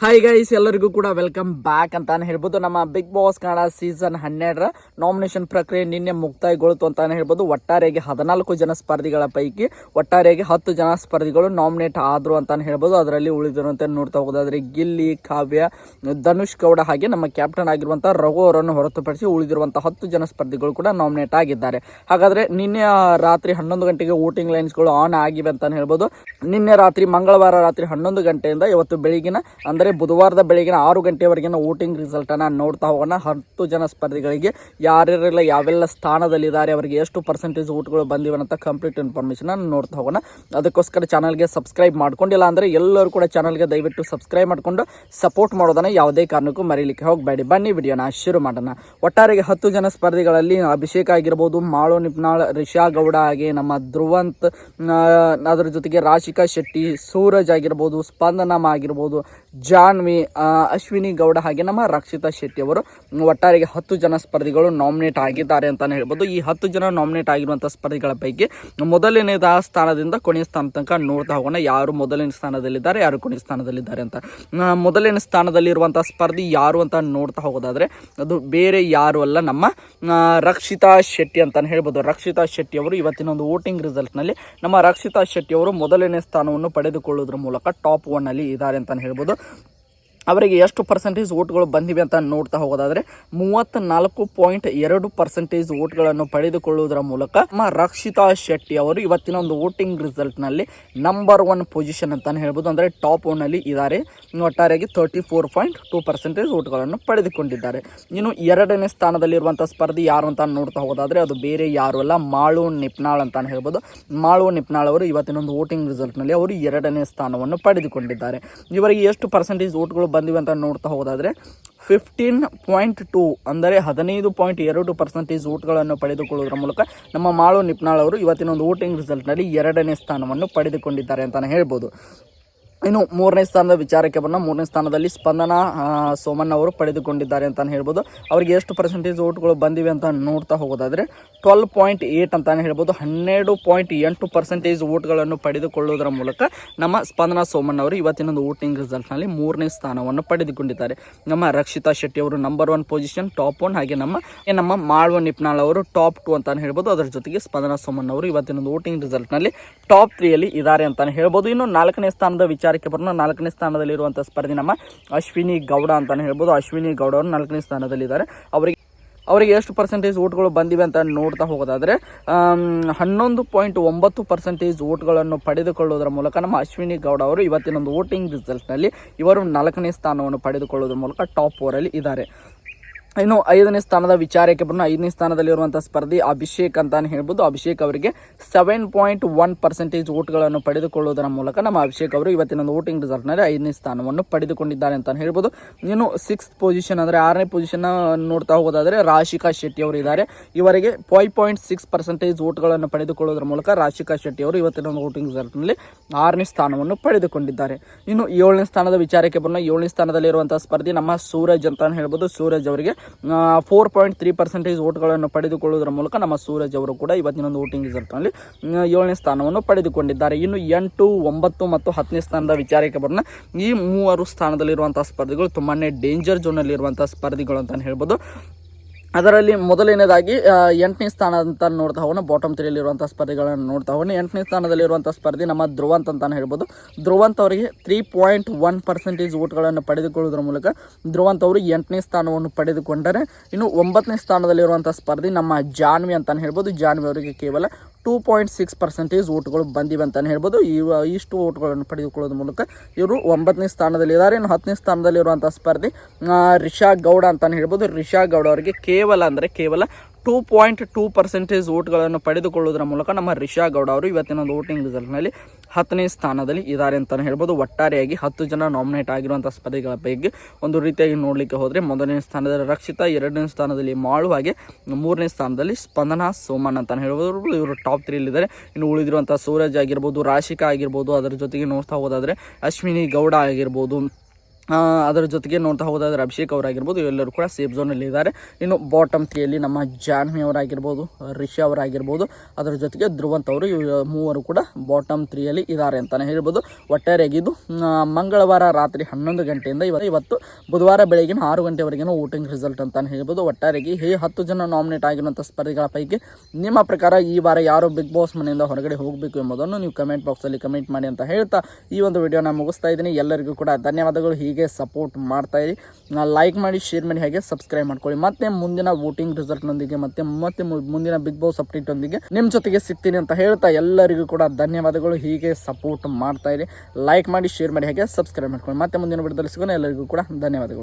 Hi guys, ಎಲ್ಲರಿಗೂ ಕೂಡ welcome back ಅಂತಾನೆ ಹೇಳ್ಬೋದು. ನಮ್ಮ ಬಿಗ್ ಬಾಸ್ ಕನ್ನಡ ಸೀಸನ್ 12ರ ನಾಮಿನೇಷನ್ ಪ್ರಕ್ರಿಯೆ ನಿನ್ನೆ ಮುಕ್ತಾಯಗೊಳ್ತು ಅಂತಾನೆ ಹೇಳ್ಬೋದು. ಒಟ್ಟಾರೆಯಾಗಿ 14 ಜನ ಸ್ಪರ್ಧಿಗಳ ಪೈಕಿ ಒಟ್ಟಾರೆಯಾಗಿ 10 ಜನ ಸ್ಪರ್ಧಿಗಳು ನಾಮಿನೇಟ್ ಆದ್ರು ಅಂತಾನೆ ಹೇಳ್ಬೋದು. ಅದರಲ್ಲಿ ಉಳಿದಿರುವಂತೆ ನೋಡ್ತಾ ಹೋಗೋದಾದ್ರೆ ಗಿಲ್ಲಿ, ಕಾವ್ಯ, ಧನುಷ್ ಗೌಡ ಹಾಗೆ ನಮ್ಮ ಕ್ಯಾಪ್ಟನ್ ಆಗಿರುವಂತಹ ರಘು ಅವರನ್ನು ಹೊರತುಪಡಿಸಿ ಉಳಿದಿರುವಂತಹ 10 ಜನ ಸ್ಪರ್ಧಿಗಳು ಕೂಡ ನಾಮಿನೇಟ್ ಆಗಿದ್ದಾರೆ. ಹಾಗಾದ್ರೆ ನಿನ್ನೆ ರಾತ್ರಿ 11 ಗಂಟೆಗೆ ವೋಟಿಂಗ್ ಲೈನ್ಸ್ಗಳು ಆನ್ ಆಗಿವೆ ಅಂತಾನೆ ಹೇಳ್ಬೋದು. ನಿನ್ನೆ ರಾತ್ರಿ ಮಂಗಳವಾರ ರಾತ್ರಿ 11 ಗಂಟೆಯಿಂದ ಇವತ್ತು ಬೆಳಗಿನ ಅಂದರೆ ಬುಧವಾರದ ಬೆಳಗಿನ 6 ಗಂಟೆವರೆಗಿನ ವೋಟಿಂಗ್ ರಿಸಲ್ಟ್ ಅನ್ನ ನೋಡ್ತಾ ಹೋಗೋಣ. 10 ಜನ ಸ್ಪರ್ಧಿಗಳಿಗೆ ಯಾರ್ಯಾರೆಲ್ಲ ಯಾವೆಲ್ಲ ಸ್ಥಾನದಲ್ಲಿದ್ದಾರೆ, ಅವರಿಗೆ ಎಷ್ಟು ಪರ್ಸೆಂಟೇಜ್ ವೋಟ್ಗಳು ಬಂದಿವೆ ಅಂತ ಕಂಪ್ಲೀಟ್ ಇನ್ಫಾರ್ಮೇಶನ್ ನೋಡ್ತಾ ಹೋಗೋಣ. ಅದಕ್ಕೋಸ್ಕರ ಚಾನಲ್ಗೆ ಸಬ್ಸ್ಕ್ರೈಬ್ ಮಾಡ್ಕೊಂಡಿಲ್ಲ ಅಂದ್ರೆ ಎಲ್ಲರೂ ಕೂಡ ಚಾನಲ್ಗೆ ದಯವಿಟ್ಟು ಸಬ್ಸ್ಕ್ರೈಬ್ ಮಾಡ್ಕೊಂಡು ಸಪೋರ್ಟ್ ಮಾಡೋದನ್ನ ಯಾವುದೇ ಕಾರಣಕ್ಕೂ ಮರೀಲಿಕ್ಕೆ ಹೋಗಬೇಡಿ. ಬನ್ನಿ ವಿಡಿಯೋನ ಶುರು ಮಾಡೋಣ. ಒಟ್ಟಾರೆಗೆ 10 ಜನ ಸ್ಪರ್ಧಿಗಳಲ್ಲಿ ಅಭಿಷೇಕ್ ಆಗಿರ್ಬೋದು, ಮಾಳು ನಿಪ್ನಾಳ್, ರಿಷಾ ಗೌಡ ಹಾಗೆ ನಮ್ಮ ಧ್ರುವಂತ್, ಅದರ ಜೊತೆಗೆ ರಾಶಿಕಾ ಶೆಟ್ಟಿ, ಸೂರಜ್ ಆಗಿರ್ಬೋದು, ಸ್ಪಂದನಮ್ ಆಗಿರ್ಬೋದು, ಜಾನ್ವಿ, ಅಶ್ವಿನಿ ಗೌಡ ಹಾಗೆ ನಮ್ಮ ರಕ್ಷಿತಾ ಶೆಟ್ಟಿ ಅವರು ಒಟ್ಟಾರೆಗೆ 10 ಜನ ಸ್ಪರ್ಧಿಗಳು ನಾಮಿನೇಟ್ ಆಗಿದ್ದಾರೆ ಅಂತಾನೆ ಹೇಳ್ಬೋದು. ಈ 10 ಜನ ನಾಮಿನೇಟ್ ಆಗಿರುವಂತಹ ಸ್ಪರ್ಧಿಗಳ ಪೈಕಿ ಮೊದಲನೇದ ಸ್ಥಾನದಿಂದ ಕೊನೆಯ ಸ್ಥಾನ ತನಕ ನೋಡ್ತಾ ಹೋಗೋಣ. ಯಾರು ಮೊದಲನೇ ಸ್ಥಾನದಲ್ಲಿದ್ದಾರೆ, ಯಾರು ಕೊನೆಯ ಸ್ಥಾನದಲ್ಲಿದ್ದಾರೆ ಅಂತ. ಮೊದಲನೇ ಸ್ಥಾನದಲ್ಲಿರುವಂತಹ ಸ್ಪರ್ಧಿ ಯಾರು ಅಂತ ನೋಡ್ತಾ ಹೋಗೋದಾದ್ರೆ ಅದು ಬೇರೆ ಯಾರು ಅಲ್ಲ, ನಮ್ಮ ರಕ್ಷಿತಾ ಶೆಟ್ಟಿ ಅಂತಾನೆ ಹೇಳ್ಬೋದು. ರಕ್ಷಿತಾ ಶೆಟ್ಟಿ ಅವರು ಇವತ್ತಿನ ಒಂದು ವೋಟಿಂಗ್ ರಿಸಲ್ಟ್ ನಲ್ಲಿ ನಮ್ಮ ರಕ್ಷಿತಾ ಶೆಟ್ಟಿ ಅವರು ಮೊದಲನೇ ಸ್ಥಾನವನ್ನು ಪಡೆದುಕೊಳ್ಳುವುದರ ಮೂಲಕ ಟಾಪ್ 1 ಅಲ್ಲಿ ಇದ್ದಾರೆ ಅಂತಾನೆ ಹೇಳ್ಬೋದು. ಅವರಿಗೆ ಎಷ್ಟು ಪರ್ಸೆಂಟೇಜ್ ವೋಟ್ಗಳು ಬಂದಿವೆ ಅಂತ ನೋಡ್ತಾ ಹೋಗೋದಾದ್ರೆ 34.2% ವೋಟ್ಗಳನ್ನು ಪಡೆದುಕೊಳ್ಳುವುದರ ಮೂಲಕ ನಮ್ಮ ರಕ್ಷಿತಾ ಶೆಟ್ಟಿ ಅವರು ಇವತ್ತಿನ ಒಂದು ವೋಟಿಂಗ್ ರಿಸಲ್ಟ್ ನಲ್ಲಿ ನಂಬರ್ 1 ಪೊಸಿಷನ್ ಅಂತಾನೆ ಹೇಳ್ಬೋದು. ಅಂದ್ರೆ ಟಾಪ್ 1 ಅಲ್ಲಿ ಇದ್ದಾರೆ. ಒಟ್ಟಾರೆಯಾಗಿ 34.2% ವೋಟ್ಗಳನ್ನು ಪಡೆದುಕೊಂಡಿದ್ದಾರೆ. ಇನ್ನು ಎರಡನೇ ಸ್ಥಾನದಲ್ಲಿರುವಂತಹ ಸ್ಪರ್ಧಿ ಯಾರು ಅಂತ ನೋಡ್ತಾ ಹೋಗೋದಾದ್ರೆ ಅದು ಬೇರೆ ಯಾರು ಅಲ್ಲ, ಮಾಳು ನಿಪ್ನಾಳ್ ಅಂತಾನೆ ಹೇಳ್ಬೋದು. ಮಾಳು ನಿಪ್ನಾಳ್ ಅವರು ಇವತ್ತಿನ ಒಂದು ವೋಟಿಂಗ್ ರಿಸಲ್ಟ್ ನಲ್ಲಿ ಅವರು ಎರಡನೇ ಸ್ಥಾನವನ್ನು ಪಡೆದುಕೊಂಡಿದ್ದಾರೆ. ಇವರಿಗೆ ಎಷ್ಟು ಪರ್ಸೆಂಟೇಜ್ ವೋಟ್ಗಳು ಬಂದಿವೆ ಅಂತ ನೋಡ್ತಾ ಹೋಗೋದಾದ್ರೆ 15.2 ಅಂದರೆ 15.2% ವೋಟ್ಗಳನ್ನು ಪಡೆದುಕೊಳ್ಳುವುದರ ಮೂಲಕ ನಮ್ಮ ಮಾಳು ನಿಪ್ನಾಳ್ ಅವರು ಇವತ್ತಿನ ಒಂದು ವೋಟಿಂಗ್ ರಿಸಲ್ಟ್ ನಲ್ಲಿ ಎರಡನೇ ಸ್ಥಾನವನ್ನು ಪಡೆದುಕೊಂಡಿದ್ದಾರೆ ಅಂತಾನೆ ಹೇಳ್ಬೋದು. ಇನ್ನು ಮೂರನೇ ಸ್ಥಾನದ ವಿಚಾರಕ್ಕೆ ಬಂದ ಮೂರನೇ ಸ್ಥಾನದಲ್ಲಿ ಸ್ಪಂದನಾ ಸೋಮಣ್ಣ ಅವರು ಪಡೆದುಕೊಂಡಿದ್ದಾರೆ ಅಂತಾನೆ ಹೇಳ್ಬೋದು. ಅವರಿಗೆ ಎಷ್ಟು ಪರ್ಸೆಂಟೇಜ್ ವೋಟ್ಗಳು ಬಂದಿವೆ ಅಂತ ನೋಡ್ತಾ ಹೋಗೋದಾದ್ರೆ 12.8 ಅಂತಾನೆ ಹೇಳ್ಬೋದು. 12.8% ವೋಟ್ಗಳನ್ನು ಪಡೆದುಕೊಳ್ಳುವುದರ ಮೂಲಕ ನಮ್ಮ ಸ್ಪಂದನಾ ಸೋಮಣ್ಣ ಅವರು ಇವತ್ತಿನ ಒಂದು ವೋಟಿಂಗ್ ರಿಸಲ್ಟ್ ನಲ್ಲಿ ಮೂರನೇ ಸ್ಥಾನವನ್ನು ಪಡೆದುಕೊಂಡಿದ್ದಾರೆ. ನಮ್ಮ ರಕ್ಷಿತಾ ಶೆಟ್ಟಿ ಅವರು ನಂಬರ್ 1 ಪೊಸಿಷನ್ ಟಾಪ್ 1 ಹಾಗೆ ನಮ್ಮ ಮಾಳ್ವ ನಿಪ್ನಾಳ್ ಅವರು ಟಾಪ್ 2 ಅಂತಾನೆ ಹೇಳ್ಬೋದು. ಅದರ ಜೊತೆಗೆ ಸ್ಪಂದನಾ ಸೋಮಣ್ಣ ಅವರು ಇವತ್ತಿನ ಒಂದು ವೋಟಿಂಗ್ ರಿಸಲ್ಟ್ ನಲ್ಲಿ ಟಾಪ್ 3 ಅಲ್ಲಿ ಇದ್ದಾರೆ ಅಂತಾನೆ ಹೇಳ್ಬೋದು. ಇನ್ನು ನಾಲ್ಕನೇ ಸ್ಥಾನದ ವಿಚಾರಕ್ಕೆ ಬರೋಣ. ನಾಲ್ಕನೇ ಸ್ಥಾನದಲ್ಲಿರುವಂತಹ ಸ್ಪರ್ಧಿ ನಮ್ಮ ಅಶ್ವಿನಿ ಗೌಡ ಅಂತಾನೆ ಹೇಳ್ಬೋದು. ಅಶ್ವಿನಿ ಗೌಡ ಅವರು 4ನೇ ಸ್ಥಾನದಲ್ಲಿದ್ದಾರೆ. ಅವರಿಗೆ ಎಷ್ಟು ಪರ್ಸೆಂಟೇಜ್ ವೋಟ್ಗಳು ಬಂದಿವೆ ಅಂತ ನೋಡ್ತಾ ಹೋಗೋದಾದ್ರೆ 11.9% ವೋಟ್ಗಳನ್ನು ಪಡೆದುಕೊಳ್ಳುವುದರ ಮೂಲಕ ನಮ್ಮ ಅಶ್ವಿನಿ ಗೌಡ ಅವರು ಇವತ್ತಿನ ಒಂದು ವೋಟಿಂಗ್ ರಿಸಲ್ಟ್ ನಲ್ಲಿ ಇವರು 4ನೇ ಸ್ಥಾನವನ್ನು ಪಡೆದುಕೊಳ್ಳುವುದರ ಮೂಲಕ ಟಾಪ್ 4 ಅಲ್ಲಿ ಇದ್ದಾರೆ. ಇನ್ನು 5ನೇ ಸ್ಥಾನದ ವಿಚಾರಕ್ಕೆ ಬರೋಣ. 5ನೇ ಸ್ಥಾನದಲ್ಲಿರುವಂತಹ ಸ್ಪರ್ಧಿ ಅಭಿಷೇಕ್ ಅಂತಾನೆ ಹೇಳ್ಬೋದು. ಅಭಿಷೇಕ್ ಅವರಿಗೆ 7.1% ವೋಟ್ಗಳನ್ನು ಪಡೆದುಕೊಳ್ಳುವುದರ ಮೂಲಕ ನಮ್ಮ ಅಭಿಷೇಕ್ ಅವರು ಇವತ್ತಿನ ಒಂದು ವೋಟಿಂಗ್ ರಿಸಲ್ಟ್ ನಲ್ಲಿ 5ನೇ ಸ್ಥಾನವನ್ನು ಪಡೆದುಕೊಂಡಿದ್ದಾರೆ ಅಂತಾನೆ ಹೇಳ್ಬೋದು. ಇನ್ನು 6th ಪೊಸಿಷನ್ ಅಂದ್ರೆ 6ನೇ ಪೊಸಿಷನ್ ನೋಡ್ತಾ ಹೋಗೋದಾದ್ರೆ ರಾಶಿಕಾ ಶೆಟ್ಟಿ ಅವರು ಇದ್ದಾರೆ. ಇವರಿಗೆ 5.6% ವೋಟ್ಗಳನ್ನು ಪಡೆದುಕೊಳ್ಳುವುದರ ಮೂಲಕ ರಾಶಿಕಾ ಶೆಟ್ಟಿ ಅವರು ಇವತ್ತಿನ ಒಂದು ವೋಟಿಂಗ್ ರಿಸಲ್ಟ್ ನಲ್ಲಿ 6ನೇ ಸ್ಥಾನವನ್ನು ಪಡೆದುಕೊಂಡಿದ್ದಾರೆ. ಇನ್ನು 7ನೇ ಸ್ಥಾನದ ವಿಚಾರಕ್ಕೆ ಬರೋಣ. 7ನೇ ಸ್ಥಾನದಲ್ಲಿರುವಂತಹ ಸ್ಪರ್ಧಿ ನಮ್ಮ ಸೂರಜ್ ಅಂತಾನೆ ಹೇಳ್ಬೋದು. ಸೂರಜ್ ಅವರಿಗೆ 4.3% ವೋಟ್ಗಳನ್ನು ಪಡೆದುಕೊಳ್ಳುವುದರ ಮೂಲಕ ನಮ್ಮ ಸೂರಜ್ ಅವರು ಕೂಡ ಇವತ್ತಿನ ಒಂದು ವೋಟಿಂಗ್ ರಿಸಲ್ಟ್ ನಲ್ಲಿ 7ನೇ ಸ್ಥಾನವನ್ನು ಪಡೆದುಕೊಂಡಿದ್ದಾರೆ. ಇನ್ನು 8, 9 ಮತ್ತು 10ನೇ ಸ್ಥಾನದ ವಿಚಾರಕ್ಕೆ ಬರೋಣ. ಈ 3 ಸ್ಥಾನದಲ್ಲಿರುವಂತಹ ಸ್ಪರ್ಧಿಗಳು ತುಂಬಾನೇ ಡೇಂಜರ್ ಝೋನ್ ಅಲ್ಲಿ ಇರುವಂತಹ ಸ್ಪರ್ಧಿಗಳು ಅಂತಾನೆ ಹೇಳ್ಬೋದು. ಅದರಲ್ಲಿ ಮೊದಲನೇದಾಗಿ 8ನೇ ಸ್ಥಾನ ಅಂತ ನೋಡ್ತಾ ಹೋಗೋಣ. ಬಾಟಮ್ 3 ಅಲ್ಲಿರುವಂತಹ ಸ್ಪರ್ಧಿಗಳನ್ನು ನೋಡ್ತಾ ಹೋಗೋಣ. 8ನೇ ಸ್ಥಾನದಲ್ಲಿರುವಂತಹ ಸ್ಪರ್ಧಿ ನಮ್ಮ ಧ್ರುವಂತ್ ಅಂತಾನೆ ಹೇಳ್ಬೋದು. ಧ್ರುವಂತ್ ಅವರಿಗೆ 3.1% ವೋಟ್ಗಳನ್ನು ಪಡೆದುಕೊಳ್ಳುವುದರ ಮೂಲಕ ಧ್ರುವಂತ್ ಅವರು 8ನೇ ಸ್ಥಾನವನ್ನು ಪಡೆದುಕೊಂಡರೆ. ಇನ್ನು 9ನೇ ಸ್ಥಾನದಲ್ಲಿರುವಂತಹ ಸ್ಪರ್ಧಿ ನಮ್ಮ ಜಾನ್ವಿ ಅಂತಾನೆ ಹೇಳ್ಬೋದು. ಜಾನ್ವಿ ಅವರಿಗೆ ಕೇವಲ 2.6% ವೋಟ್ಗಳು ಬಂದಿವೆ ಅಂತಾನೆ ಹೇಳ್ಬೋದು. ಇಷ್ಟು ವೋಟ್ಗಳನ್ನು ಪಡೆದುಕೊಳ್ಳೋದ್ರ ಮೂಲಕ ಇವರು 9ನೇ ಸ್ಥಾನದಲ್ಲಿದ್ದಾರೆ. ಇನ್ನು 10ನೇ ಸ್ಥಾನದಲ್ಲಿರುವಂತಹ ಸ್ಪರ್ಧಿ ರಿಷಾ ಗೌಡ ಅಂತಾನೆ ಹೇಳ್ಬೋದು. ರಿಷಾ ಗೌಡ ಅವರಿಗೆ ಕೇವಲ 2.2% ವೋಟ್ಗಳನ್ನು ಪಡೆದುಕೊಳ್ಳುವುದರ ಮೂಲಕ ನಮ್ಮ ರಿಷಾ ಗೌಡ ಅವರು ಇವತ್ತಿನ ಒಂದು ವೋಟಿಂಗ್ ರಿಸಲ್ಟ್ ನಲ್ಲಿ 10ನೇ ಸ್ಥಾನದಲ್ಲಿ ಇದ್ದಾರೆ ಅಂತಾನೆ ಹೇಳ್ಬೋದು. ಒಟ್ಟಾರೆಯಾಗಿ 10 ಜನ ನಾಮಿನೇಟ್ ಆಗಿರುವಂತಹ ಸ್ಪರ್ಧಿಗಳ ಪೈಕಿ ಒಂದು ರೀತಿಯಾಗಿ ನೋಡ್ಲಿಕ್ಕೆ ಹೋದ್ರೆ ಮೊದಲನೇ ಸ್ಥಾನದಲ್ಲಿ ರಕ್ಷಿತಾ, 2ನೇ ಸ್ಥಾನದಲ್ಲಿ ಮಾಳು ಹಾಗೆ 3ನೇ ಸ್ಥಾನದಲ್ಲಿ ಸ್ಪಂದನಾ ಸೋಮನ್ ಅಂತಾನೆ ಹೇಳ್ಬೋದು. ಇವರು ಟಾಪ್ 3 ಇದ್ದಾರೆ. ಇನ್ನು ಉಳಿದಿರುವಂತಹ ಸೂರಜ್ ಆಗಿರ್ಬೋದು, ರಾಶಿಕಾ ಆಗಿರ್ಬೋದು, ಅದರ ಜೊತೆಗೆ ನೋಡ್ತಾ ಹೋದಾದ್ರೆ ಅಶ್ವಿನಿ ಗೌಡ ಆಗಿರ್ಬೋದು, ಅದರ ಜೊತೆಗೆ ನೋಡ್ತಾ ಹೋದಾದ್ರೆ ಅಭಿಷೇಕ್ ಅವರಾಗಿರ್ಬೋದು ಎಲ್ಲರೂ ಕೂಡ ಸೇಫ್ ಝೋನಲ್ಲಿ ಇದ್ದಾರೆ. ಇನ್ನು ಬಾಟಮ್ 3ಯಲ್ಲಿ ನಮ್ಮ ಜಾನ್ವಿ ಅವರಾಗಿರ್ಬೋದು, ರಿಷಾ ಅವರಾಗಿರ್ಬೋದು, ಅದರ ಜೊತೆಗೆ ಧ್ರುವಂತ್ ಅವರು ಮೂವರು ಕೂಡ ಬಾಟಮ್ 3ಯಲ್ಲಿ ಇದ್ದಾರೆ ಅಂತಲೇ ಹೇಳ್ಬೋದು. ಒಟ್ಟಾರೆಯಾಗಿ ಇದು ಮಂಗಳವಾರ ರಾತ್ರಿ 11 ಗಂಟೆಯಿಂದ ಇವತ್ತು ಬುಧವಾರ ಬೆಳಗಿನ 6 ಗಂಟೆವರೆಗಿನ ವೋಟಿಂಗ್ ರಿಸಲ್ಟ್ ಅಂತಲೇ ಹೇಳ್ಬೋದು. ಒಟ್ಟಾರೆಯಾಗಿ 10 ಜನ ನಾಮಿನೇಟ್ ಆಗಿರುವಂಥ ಸ್ಪರ್ಧಿಗಳ ಪೈಕಿ ನಿಮ್ಮ ಪ್ರಕಾರ ಈ ವಾರ ಯಾರು ಬಿಗ್ ಬಾಸ್ ಮನೆಯಿಂದ ಹೊರಗಡೆ ಹೋಗಬೇಕು ಎಂಬುದನ್ನು ನೀವು ಕಮೆಂಟ್ ಬಾಕ್ಸಲ್ಲಿ ಕಮೆಂಟ್ ಮಾಡಿ ಅಂತ ಹೇಳ್ತಾ ಈ ಒಂದು ವಿಡಿಯೋನ ಮುಗಿಸ್ತಾ ಇದ್ದೀನಿ. ಎಲ್ಲರಿಗೂ ಕೂಡ ಧನ್ಯವಾದಗಳು. ಹೀಗೆ ಸಪೋರ್ಟ್ ಮಾಡ್ತಾ ಇರಿ, ಲೈಕ್ ಮಾಡಿ, ಶೇರ್ ಮಾಡಿ, ಹಾಗೆ ಸಬ್ಸ್ಕ್ರೈಬ್ ಮಾಡ್ಕೊಳ್ಳಿ. ಮತ್ತೆ ಮುಂದಿನ ವೋಟಿಂಗ್ ರಿಸಲ್ಟ್ನೊಂದಿಗೆ ಮತ್ತೆ ಮುಂದಿನ ಬಿಗ್ ಬಾಸ್ ಅಪ್ಡೇಟ್ ಒಂದಿಗೆ ನಿಮ್ಮ ಜೊತೆಗೆ ಸಿಗ್ತೀನಿ ಅಂತ ಹೇಳ್ತಾ ಎಲ್ಲರಿಗೂ ಕೂಡ ಧನ್ಯವಾದಗಳು. ಹೀಗೆ ಸಪೋರ್ಟ್ ಮಾಡ್ತಾ ಇರಿ, ಲೈಕ್ ಮಾಡಿ, ಶೇರ್ ಮಾಡಿ, ಹಾಗೆ ಸಬ್ಸ್ಕ್ರೈಬ್ ಮಾಡ್ಕೊಳ್ಳಿ. ಮತ್ತೆ ಮುಂದಿನ ವಿಡಿಯೋದಲ್ಲಿ ಸಿಗೋಣ. ಎಲ್ಲರಿಗೂ ಕೂಡ ಧನ್ಯವಾದಗಳು.